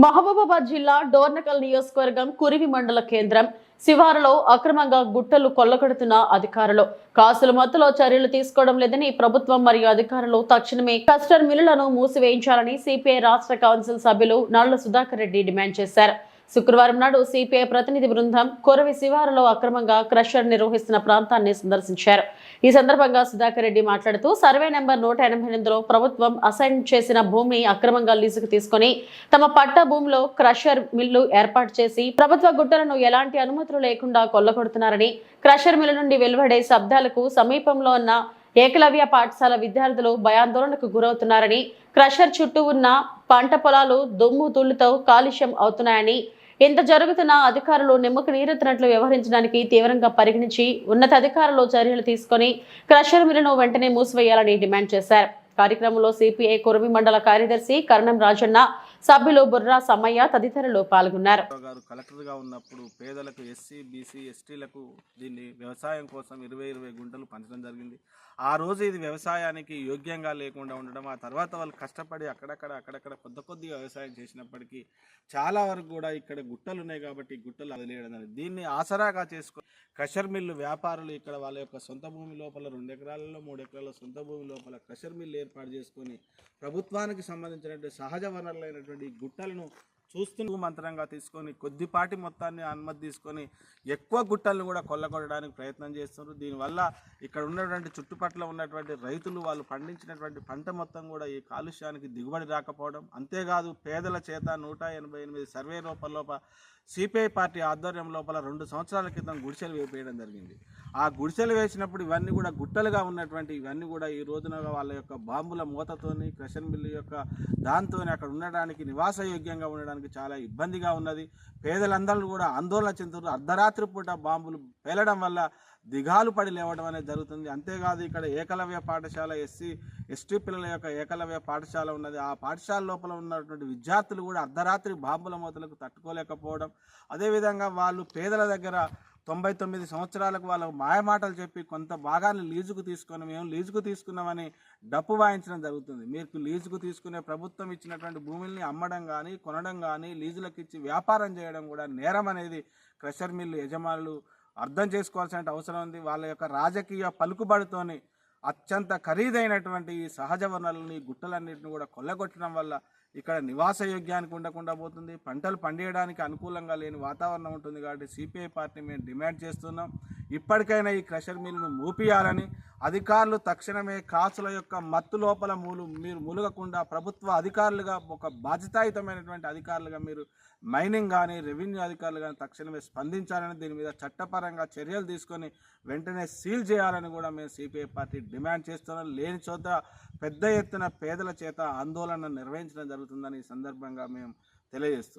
మహబూబాబాద్ జిల్లా డోర్నకల్ నియోజకవర్గం కురివి మండల కేంద్రం శివారులో అక్రమంగా గుట్టలు కొల్లగొడుతున్న అధికారులు కాసుల మత్తులో చర్యలు తీసుకోవడం లేదని ప్రభుత్వం మరియు అధికారులు తక్షణమే కస్టర్ మిల్లులను మూసివేయించాలని సిపిఐ రాష్ట్ర కౌన్సిల్ సభ్యులు నల్ల సుధాకర్ రెడ్డి డిమాండ్ చేశారు. శుక్రవారం నాడు సిపిఐ ప్రతినిధి బృందం కొరవి శివారులో అక్రమంగా క్రషర్ నిర్వహిస్తున్న ప్రాంతాన్ని సందర్శించారు. ఈ సందర్భంగా సుధాకర్ రెడ్డి మాట్లాడుతూ సర్వే నెంబర్ 188లో ప్రభుత్వం అసైన్ చేసిన భూమిని అక్రమంగా లీజుకు తీసుకుని తమ పట్ట భూమిలో క్రషర్ మిల్లు ఏర్పాటు చేసి ప్రభుత్వ గుట్టలను ఎలాంటి అనుమతులు లేకుండా కొల్లగొడుతున్నారని, క్రషర్ మిల్లు నుండి వెలువడే శబ్దాలకు సమీపంలో ఉన్న ఏకలవ్య పాఠశాల విద్యార్థులు భయాందోళనకు గురవుతున్నారని, క్రషర్ చుట్టూ ఉన్న పంట పొలాలు దుమ్ము ధూళితో కాలుష్యం అవుతున్నాయని, ఇంత జరుగుతున్న అధికారులు నిమ్మకు నీరెత్తినట్లు వ్యవహరించడానికి తీవ్రంగా పరిగణించి ఉన్నతాధికారులు చర్యలు తీసుకుని క్రషర్ మిల్లును వెంటనే మూసివేయాలని డిమాండ్ చేశారు. కార్యక్రమంలో సిపిఐ కురవి మండల కార్యదర్శి కరణం రాజన్న, సభ్యులు బుర్రా సమ్మయ్య తదితరులు పాల్గొన్నారు. కలెక్టర్ గా ఉన్నప్పుడు పేదలకు ఎస్సీ బీసీ ఎస్టీలకు దీన్ని వ్యవసాయం కోసం 20 గుంటలు పంచడం జరిగింది. ఆ రోజు ఇది వ్యవసాయానికి యోగ్యంగా లేకుండా ఉండడం, ఆ తర్వాత వాళ్ళు కష్టపడి అక్కడక్కడ కొద్దిగా వ్యవసాయం చేసినప్పటికీ చాలా వరకు కూడా ఇక్కడ గుట్టలు ఉన్నాయి కాబట్టి గుట్టలు వదిలేయడం జరిగింది. దీన్ని ఆసరాగా చేసుకొని క్రషర్ మిల్లు వ్యాపారులు ఇక్కడ వాళ్ళ యొక్క సొంత భూమి లోపల 2 ఎకరాలలో 3 ఎకరాల సొంత భూమి లోపల క్రషర్ మిల్లు ఏర్పాటు చేసుకొని ప్రభుత్వానికి సంబంధించినటువంటి సహజ వనరులైనటువంటి గుట్టలను చూస్తూ మంత్రంగా తీసుకొని కొద్దిపాటి మొత్తాన్ని అనుమతి తీసుకొని ఎక్కువ గుట్టలను కూడా కొల్లగొట్టడానికి ప్రయత్నం చేస్తున్నారు. దీనివల్ల ఇక్కడ ఉన్నటువంటి చుట్టుపక్కల ఉన్నటువంటి రైతులు వాళ్ళు పండించినటువంటి పంట మొత్తం కూడా ఈ కాలుష్యానికి దిగుబడి రాకపోవడం, అంతేకాదు పేదల చేత 188 సర్వే లోపల సిపిఐ పార్టీ ఆధ్వర్యం లోపల 2 సంవత్సరాల క్రితం గుడిసెలు వేపేయడం జరిగింది. ఆ గుడిసెలు వేసినప్పుడు ఇవన్నీ కూడా గుట్టలుగా ఉన్నటువంటి ఇవన్నీ కూడా ఈ రోజున వాళ్ళ యొక్క బాంబుల మూతతోని క్రషర్ మిల్లు యొక్క దాంతో అక్కడ ఉండడానికి నివాసయోగ్యంగా ఉండడానికి చాలా ఇబ్బందిగా ఉన్నది. పేదలందరూ కూడా ఆందోళన చెందుతున్నారు. అర్ధరాత్రి పూట బాంబులు పేలడం వల్ల దిగాలు పడి లేవడం అనేది జరుగుతుంది. అంతేకాదు ఇక్కడ ఏకలవ్య పాఠశాల ఎస్టీ పిల్లల యొక్క ఏకలవ్య పాఠశాల ఉన్నది. ఆ పాఠశాల లోపల ఉన్నటువంటి విద్యార్థులు కూడా అర్ధరాత్రి బాంబుల మూతలకు తట్టుకోలేకపోవడం, అదేవిధంగా వాళ్ళు పేదల దగ్గర 99 సంవత్సరాలకు వాళ్ళకు మాయమాటలు చెప్పి కొంత భాగాన్ని లీజుకు తీసుకొని మేము లీజుకు తీసుకున్నామని డప్పు వాయించడం జరుగుతుంది. మీకు లీజుకు తీసుకునే ప్రభుత్వం ఇచ్చినటువంటి భూముల్ని అమ్మడం కానీ కొనడం కానీ లీజులకు ఇచ్చి వ్యాపారం చేయడం కూడా నేరం అనేది క్రషర్ మిల్లు యజమానులు అర్థం చేసుకోవాల్సిన అవసరం ఉంది. వాళ్ళ యొక్క రాజకీయ పలుకుబడితోని అత్యంత ఖరీదైనటువంటి ఈ సహజ వనరులని గుట్టలన్నింటిని కూడా కొల్లగొట్టడం వల్ల ఇక్కడ నివాసయోగ్యానికి ఉండకుండా పోతుంది. పంటలు పండియడానికి అనుకూలంగా లేని వాతావరణం ఉంటుంది. కాబట్టి సిపిఐ పార్టీ మేము డిమాండ్ చేస్తున్నాం, ఇప్పటికైనా ఈ క్రషర్ మిల్లును మూపియాలని, అధికారులు తక్షణమే కాసుల యొక్క మత్తు లోపల మీరు ములగకుండా ప్రభుత్వ అధికారులుగా ఒక బాధ్యతాయుతమైనటువంటి అధికారులుగా మీరు మైనింగ్ కానీ రెవెన్యూ అధికారులు కానీ తక్షణమే స్పందించాలని, దీని మీద చట్టపరంగా చర్యలు తీసుకొని వెంటనే సీల్ చేయాలని కూడా మేము సిపిఐ పార్టీ డిమాండ్ చేస్తున్నాం. లేని చోట పెద్ద ఎత్తున పేదల చేత ఆందోళన నిర్వహించడం జరుగుతుందని ఈ సందర్భంగా మేము తెలియజేస్తున్నాం.